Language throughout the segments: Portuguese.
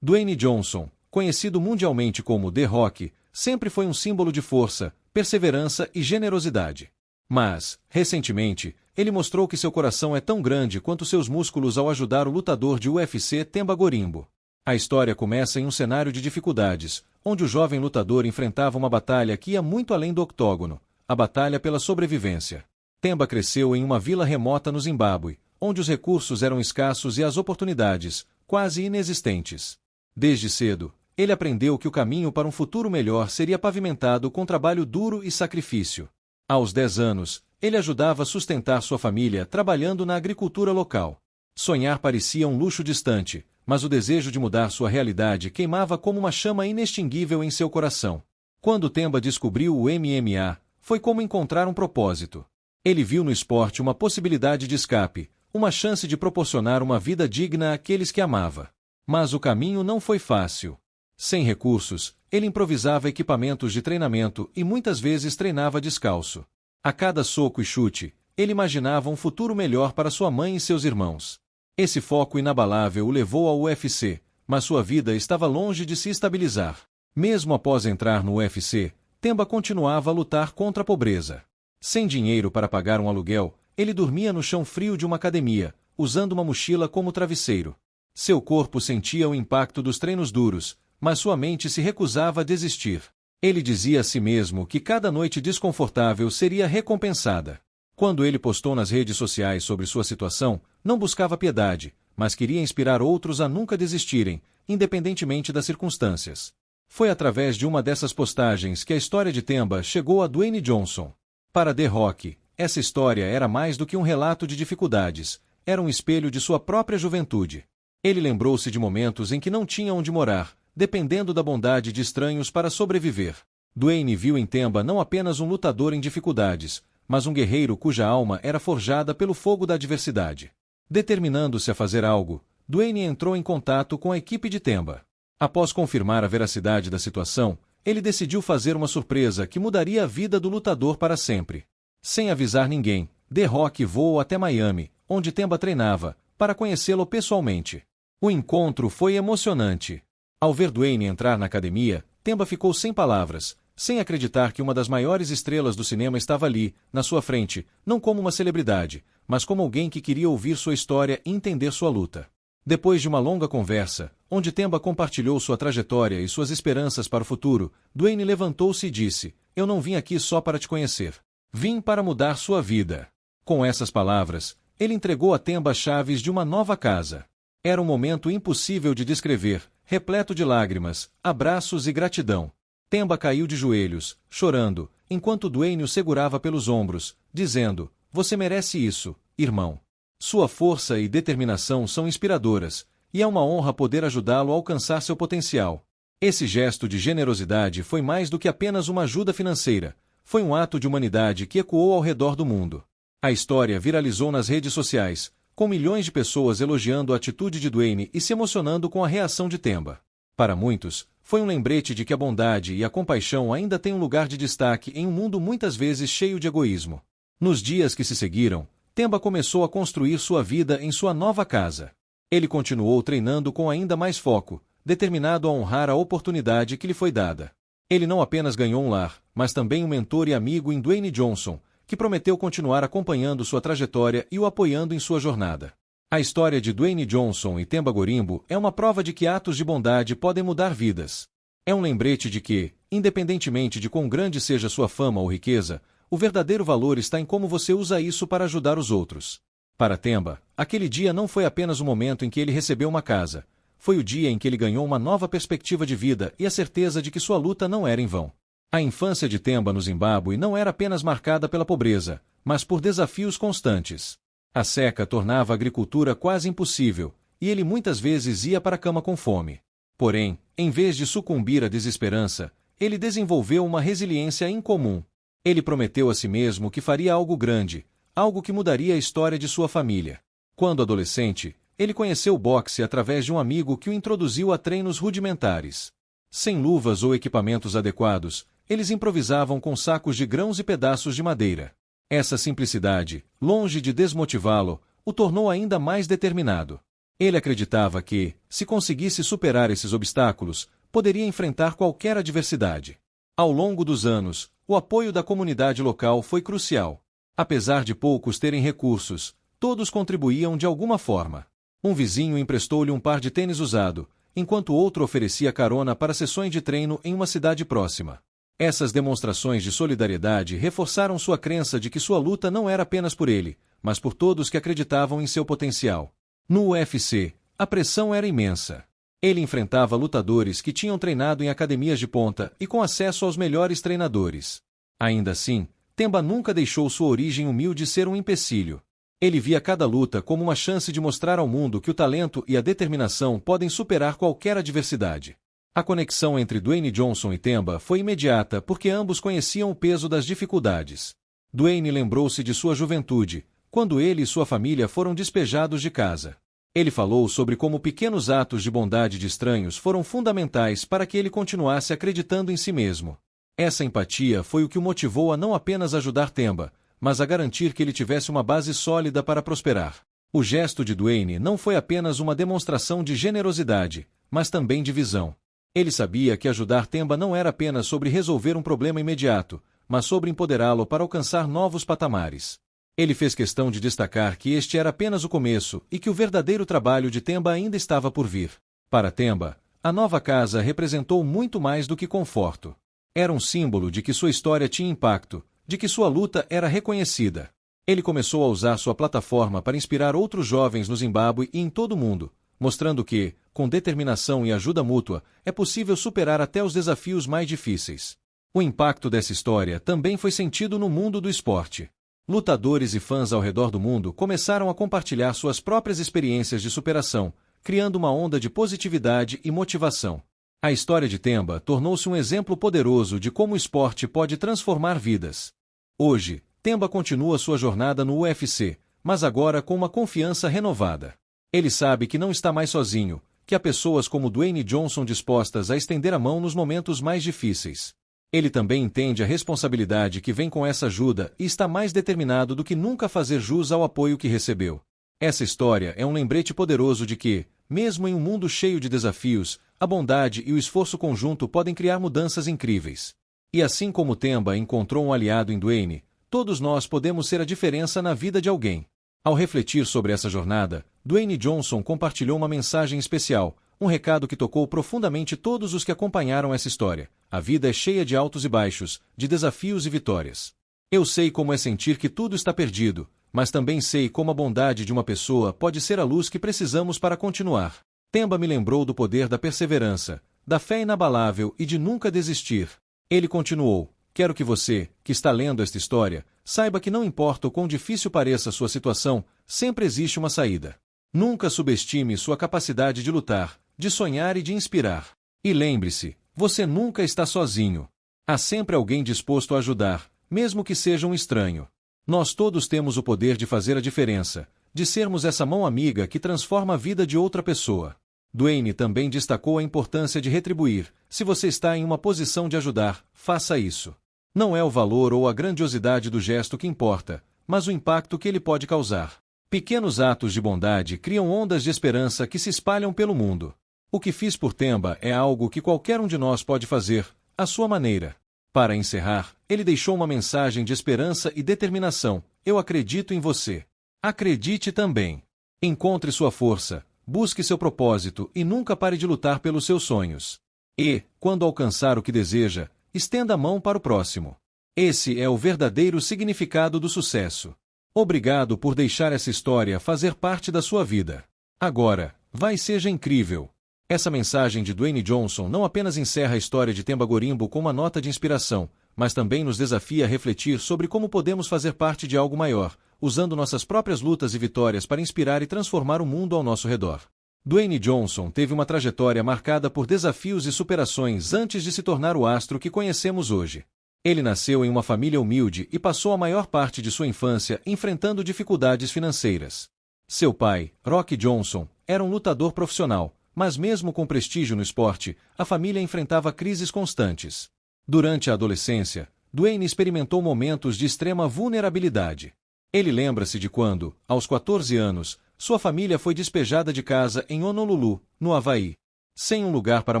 Dwayne Johnson, conhecido mundialmente como The Rock, sempre foi um símbolo de força, perseverança e generosidade. Mas, recentemente, ele mostrou que seu coração é tão grande quanto seus músculos ao ajudar o lutador de UFC Themba Gorimbo. A história começa em um cenário de dificuldades, onde o jovem lutador enfrentava uma batalha que ia muito além do octógono, a batalha pela sobrevivência. Themba cresceu em uma vila remota no Zimbábue, onde os recursos eram escassos e as oportunidades, quase inexistentes. Desde cedo, ele aprendeu que o caminho para um futuro melhor seria pavimentado com trabalho duro e sacrifício. Aos 10 anos, ele ajudava a sustentar sua família trabalhando na agricultura local. Sonhar parecia um luxo distante, mas o desejo de mudar sua realidade queimava como uma chama inextinguível em seu coração. Quando Themba descobriu o MMA, foi como encontrar um propósito. Ele viu no esporte uma possibilidade de escape, uma chance de proporcionar uma vida digna àqueles que amava. Mas o caminho não foi fácil. Sem recursos, ele improvisava equipamentos de treinamento e muitas vezes treinava descalço. A cada soco e chute, ele imaginava um futuro melhor para sua mãe e seus irmãos. Esse foco inabalável o levou ao UFC, mas sua vida estava longe de se estabilizar. Mesmo após entrar no UFC, Themba continuava a lutar contra a pobreza. Sem dinheiro para pagar um aluguel, ele dormia no chão frio de uma academia, usando uma mochila como travesseiro. Seu corpo sentia o impacto dos treinos duros, mas sua mente se recusava a desistir. Ele dizia a si mesmo que cada noite desconfortável seria recompensada. Quando ele postou nas redes sociais sobre sua situação, não buscava piedade, mas queria inspirar outros a nunca desistirem, independentemente das circunstâncias. Foi através de uma dessas postagens que a história de Themba chegou a Dwayne Johnson. Para The Rock, essa história era mais do que um relato de dificuldades, era um espelho de sua própria juventude. Ele lembrou-se de momentos em que não tinha onde morar, dependendo da bondade de estranhos para sobreviver. Dwayne viu em Themba não apenas um lutador em dificuldades, mas um guerreiro cuja alma era forjada pelo fogo da adversidade. Determinando-se a fazer algo, Dwayne entrou em contato com a equipe de Themba. Após confirmar a veracidade da situação, ele decidiu fazer uma surpresa que mudaria a vida do lutador para sempre. Sem avisar ninguém, The Rock voou até Miami, onde Themba treinava, para conhecê-lo pessoalmente. O encontro foi emocionante. Ao ver Dwayne entrar na academia, Themba ficou sem palavras, sem acreditar que uma das maiores estrelas do cinema estava ali, na sua frente, não como uma celebridade, mas como alguém que queria ouvir sua história e entender sua luta. Depois de uma longa conversa, onde Themba compartilhou sua trajetória e suas esperanças para o futuro, Dwayne levantou-se e disse: "Eu não vim aqui só para te conhecer. Vim para mudar sua vida." Com essas palavras, ele entregou a Themba as chaves de uma nova casa. Era um momento impossível de descrever, repleto de lágrimas, abraços e gratidão. Themba caiu de joelhos, chorando, enquanto Dwayne o segurava pelos ombros, dizendo: "Você merece isso, irmão." Sua força e determinação são inspiradoras, e é uma honra poder ajudá-lo a alcançar seu potencial. Esse gesto de generosidade foi mais do que apenas uma ajuda financeira, foi um ato de humanidade que ecoou ao redor do mundo. A história viralizou nas redes sociais, com milhões de pessoas elogiando a atitude de Dwayne e se emocionando com a reação de Themba. Para muitos, foi um lembrete de que a bondade e a compaixão ainda têm um lugar de destaque em um mundo muitas vezes cheio de egoísmo. Nos dias que se seguiram, Themba começou a construir sua vida em sua nova casa. Ele continuou treinando com ainda mais foco, determinado a honrar a oportunidade que lhe foi dada. Ele não apenas ganhou um lar, mas também um mentor e amigo em Dwayne Johnson, que prometeu continuar acompanhando sua trajetória e o apoiando em sua jornada. A história de Dwayne Johnson e Themba Gorimbo é uma prova de que atos de bondade podem mudar vidas. É um lembrete de que, independentemente de quão grande seja sua fama ou riqueza, o verdadeiro valor está em como você usa isso para ajudar os outros. Para Themba, aquele dia não foi apenas o momento em que ele recebeu uma casa, foi o dia em que ele ganhou uma nova perspectiva de vida e a certeza de que sua luta não era em vão. A infância de Themba no Zimbábue não era apenas marcada pela pobreza, mas por desafios constantes. A seca tornava a agricultura quase impossível, e ele muitas vezes ia para a cama com fome. Porém, em vez de sucumbir à desesperança, ele desenvolveu uma resiliência incomum. Ele prometeu a si mesmo que faria algo grande, algo que mudaria a história de sua família. Quando adolescente, ele conheceu o boxe através de um amigo que o introduziu a treinos rudimentares. Sem luvas ou equipamentos adequados, eles improvisavam com sacos de grãos e pedaços de madeira. Essa simplicidade, longe de desmotivá-lo, o tornou ainda mais determinado. Ele acreditava que, se conseguisse superar esses obstáculos, poderia enfrentar qualquer adversidade. Ao longo dos anos, o apoio da comunidade local foi crucial. Apesar de poucos terem recursos, todos contribuíam de alguma forma. Um vizinho emprestou-lhe um par de tênis usado, enquanto outro oferecia carona para sessões de treino em uma cidade próxima. Essas demonstrações de solidariedade reforçaram sua crença de que sua luta não era apenas por ele, mas por todos que acreditavam em seu potencial. No UFC, a pressão era imensa. Ele enfrentava lutadores que tinham treinado em academias de ponta e com acesso aos melhores treinadores. Ainda assim, Themba nunca deixou sua origem humilde ser um empecilho. Ele via cada luta como uma chance de mostrar ao mundo que o talento e a determinação podem superar qualquer adversidade. A conexão entre Dwayne Johnson e Themba foi imediata porque ambos conheciam o peso das dificuldades. Dwayne lembrou-se de sua juventude, quando ele e sua família foram despejados de casa. Ele falou sobre como pequenos atos de bondade de estranhos foram fundamentais para que ele continuasse acreditando em si mesmo. Essa empatia foi o que o motivou a não apenas ajudar Themba, mas a garantir que ele tivesse uma base sólida para prosperar. O gesto de Dwayne não foi apenas uma demonstração de generosidade, mas também de visão. Ele sabia que ajudar Themba não era apenas sobre resolver um problema imediato, mas sobre empoderá-lo para alcançar novos patamares. Ele fez questão de destacar que este era apenas o começo e que o verdadeiro trabalho de Themba ainda estava por vir. Para Themba, a nova casa representou muito mais do que conforto. Era um símbolo de que sua história tinha impacto, de que sua luta era reconhecida. Ele começou a usar sua plataforma para inspirar outros jovens no Zimbábue e em todo o mundo, mostrando que, com determinação e ajuda mútua, é possível superar até os desafios mais difíceis. O impacto dessa história também foi sentido no mundo do esporte. Lutadores e fãs ao redor do mundo começaram a compartilhar suas próprias experiências de superação, criando uma onda de positividade e motivação. A história de Themba tornou-se um exemplo poderoso de como o esporte pode transformar vidas. Hoje, Themba continua sua jornada no UFC, mas agora com uma confiança renovada. Ele sabe que não está mais sozinho, que há pessoas como Dwayne Johnson dispostas a estender a mão nos momentos mais difíceis. Ele também entende a responsabilidade que vem com essa ajuda e está mais determinado do que nunca a fazer jus ao apoio que recebeu. Essa história é um lembrete poderoso de que, mesmo em um mundo cheio de desafios, a bondade e o esforço conjunto podem criar mudanças incríveis. E assim como Themba encontrou um aliado em Dwayne, todos nós podemos ser a diferença na vida de alguém. Ao refletir sobre essa jornada, Dwayne Johnson compartilhou uma mensagem especial, um recado que tocou profundamente todos os que acompanharam essa história. A vida é cheia de altos e baixos, de desafios e vitórias. Eu sei como é sentir que tudo está perdido, mas também sei como a bondade de uma pessoa pode ser a luz que precisamos para continuar. Themba me lembrou do poder da perseverança, da fé inabalável e de nunca desistir. Ele continuou: quero que você, que está lendo esta história, saiba que não importa o quão difícil pareça sua situação, sempre existe uma saída. Nunca subestime sua capacidade de lutar, de sonhar e de inspirar. E lembre-se, você nunca está sozinho. Há sempre alguém disposto a ajudar, mesmo que seja um estranho. Nós todos temos o poder de fazer a diferença, de sermos essa mão amiga que transforma a vida de outra pessoa. Dwayne também destacou a importância de retribuir. Se você está em uma posição de ajudar, faça isso. Não é o valor ou a grandiosidade do gesto que importa, mas o impacto que ele pode causar. Pequenos atos de bondade criam ondas de esperança que se espalham pelo mundo. O que fiz por Themba é algo que qualquer um de nós pode fazer, à sua maneira. Para encerrar, ele deixou uma mensagem de esperança e determinação: eu acredito em você. Acredite também. Encontre sua força, busque seu propósito e nunca pare de lutar pelos seus sonhos. E, quando alcançar o que deseja, estenda a mão para o próximo. Esse é o verdadeiro significado do sucesso. Obrigado por deixar essa história fazer parte da sua vida. Agora, vai seja incrível. Essa mensagem de Dwayne Johnson não apenas encerra a história de Themba Gorimbo com uma nota de inspiração, mas também nos desafia a refletir sobre como podemos fazer parte de algo maior, usando nossas próprias lutas e vitórias para inspirar e transformar o mundo ao nosso redor. Dwayne Johnson teve uma trajetória marcada por desafios e superações antes de se tornar o astro que conhecemos hoje. Ele nasceu em uma família humilde e passou a maior parte de sua infância enfrentando dificuldades financeiras. Seu pai, Rock Johnson, era um lutador profissional, mas mesmo com prestígio no esporte, a família enfrentava crises constantes. Durante a adolescência, Dwayne experimentou momentos de extrema vulnerabilidade. Ele lembra-se de quando, aos 14 anos, sua família foi despejada de casa em Honolulu, no Havaí. Sem um lugar para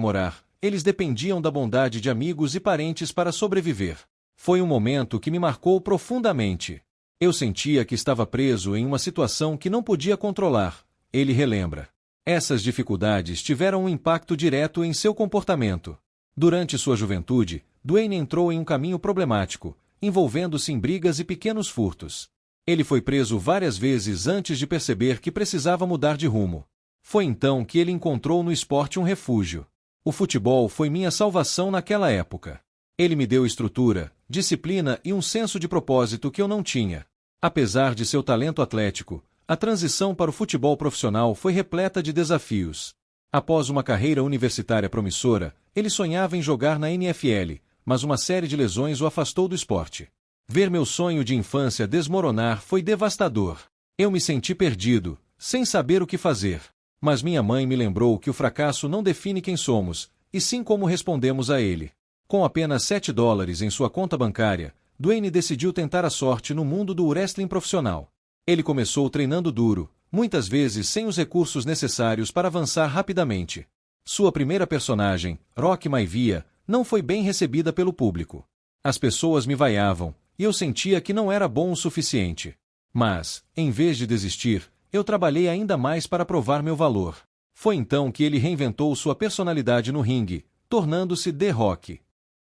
morar, eles dependiam da bondade de amigos e parentes para sobreviver. Foi um momento que me marcou profundamente. Eu sentia que estava preso em uma situação que não podia controlar, ele relembra. Essas dificuldades tiveram um impacto direto em seu comportamento. Durante sua juventude, Dwayne entrou em um caminho problemático, envolvendo-se em brigas e pequenos furtos. Ele foi preso várias vezes antes de perceber que precisava mudar de rumo. Foi então que ele encontrou no esporte um refúgio. O futebol foi minha salvação naquela época. Ele me deu estrutura, disciplina e um senso de propósito que eu não tinha. Apesar de seu talento atlético, a transição para o futebol profissional foi repleta de desafios. Após uma carreira universitária promissora, ele sonhava em jogar na NFL, mas uma série de lesões o afastou do esporte. Ver meu sonho de infância desmoronar foi devastador. Eu me senti perdido, sem saber o que fazer. Mas minha mãe me lembrou que o fracasso não define quem somos, e sim como respondemos a ele. Com apenas $7 em sua conta bancária, Dwayne decidiu tentar a sorte no mundo do wrestling profissional. Ele começou treinando duro, muitas vezes sem os recursos necessários para avançar rapidamente. Sua primeira personagem, Rocky Maivia, não foi bem recebida pelo público. As pessoas me vaiavam, e eu sentia que não era bom o suficiente. Mas, em vez de desistir, eu trabalhei ainda mais para provar meu valor. Foi então que ele reinventou sua personalidade no ringue, tornando-se The Rock.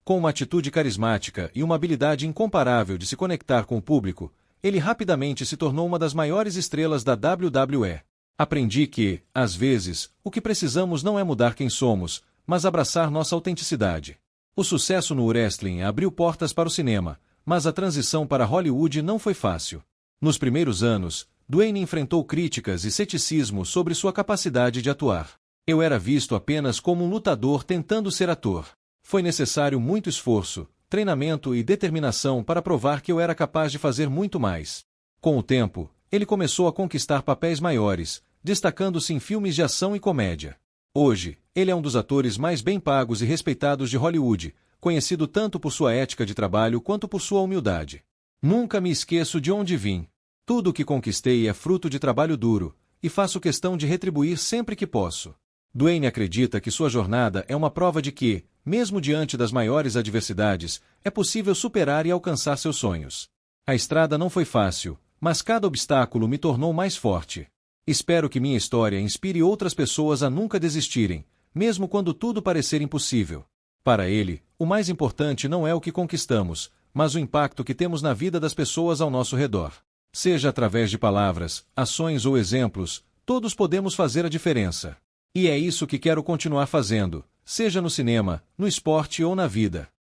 Com uma atitude carismática e uma habilidade incomparável de se conectar com o público, ele rapidamente se tornou uma das maiores estrelas da WWE. Aprendi que, às vezes, o que precisamos não é mudar quem somos, mas abraçar nossa autenticidade. O sucesso no wrestling abriu portas para o cinema, mas a transição para Hollywood não foi fácil. Nos primeiros anos, Dwayne enfrentou críticas e ceticismo sobre sua capacidade de atuar. Eu era visto apenas como um lutador tentando ser ator. Foi necessário muito esforço, treinamento e determinação para provar que eu era capaz de fazer muito mais. Com o tempo, ele começou a conquistar papéis maiores, destacando-se em filmes de ação e comédia. Hoje, ele é um dos atores mais bem pagos e respeitados de Hollywood, conhecido tanto por sua ética de trabalho quanto por sua humildade. Nunca me esqueço de onde vim. Tudo o que conquistei é fruto de trabalho duro, e faço questão de retribuir sempre que posso. Dwayne acredita que sua jornada é uma prova de que, mesmo diante das maiores adversidades, é possível superar e alcançar seus sonhos. A estrada não foi fácil, mas cada obstáculo me tornou mais forte. Espero que minha história inspire outras pessoas a nunca desistirem, mesmo quando tudo parecer impossível. Para ele, o mais importante não é o que conquistamos, mas o impacto que temos na vida das pessoas ao nosso redor. Seja através de palavras, ações ou exemplos, todos podemos fazer a diferença. E é isso que quero continuar fazendo, seja no cinema, no esporte ou na vida.